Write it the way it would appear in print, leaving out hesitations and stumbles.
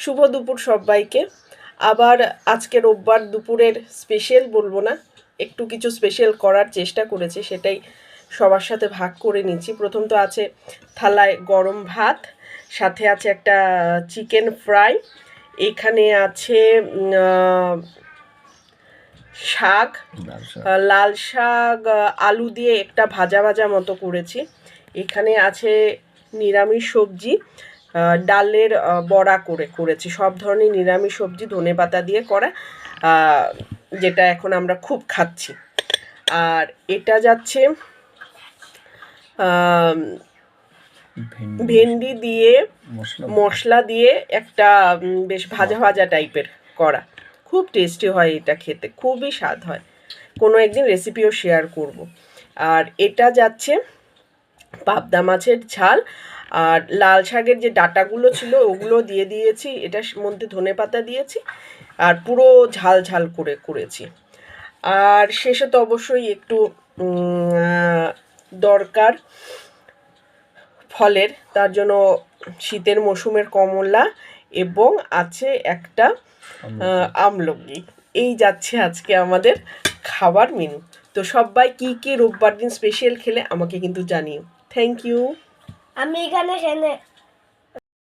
শুভ দুপুর সবাইকে। আবার আজকে রোববার দুপুরের স্পেশাল বলবো না, একটু কিছু স্পেশাল করার চেষ্টা করেছি, সেটাই সবার সাথে ভাগ করে নিচ্ছি। প্রথম তো আছে থালায় গরম ভাত, সাথে আছে একটা চিকেন ফ্রাই, এখানে আছে শাক, লাল শাক আলু দিয়ে একটা ভাজা ভাজা মতো করেছি। এখানে আছে নিরামিষ সবজি, ডালের বড়া করেছি। সব ধরনের নিরামিষ সবজি ধনেপাতা দিয়ে করা, যেটা এখন আমরা খুব খাচ্ছি। আর এটা যাচ্ছে ভেন্ডি দিয়ে মশলা দিয়ে একটা বেশ ভাজা ভাজা টাইপের করা, খুব টেস্টি হয় এটা, খেতে খুবই স্বাদ হয়। কোনো একদিন রেসিপিও শেয়ার করব। আর এটা যাচ্ছে পাবদা মাছের ঝাল, আর লাল শাকের যে ডাঁটাগুলো ছিল ওগুলো দিয়ে দিয়েছি, এটার মধ্যে ধনেপাতা দিয়েছি, আর পুরো ঝাল ঝাল করে করেছি। আর শেষে তো অবশ্যই একটু দরকার ফলের, তার জন্য শীতের মৌসুমের কমলা এবং আছে একটা আমলকি। এই যাচ্ছে আজকে আমাদের খাবার মেনু। তো সবাই কি কি রোববার দিন স্পেশাল খেলে আমাকে কিন্তু জানিও। Thank you. আমি এখানে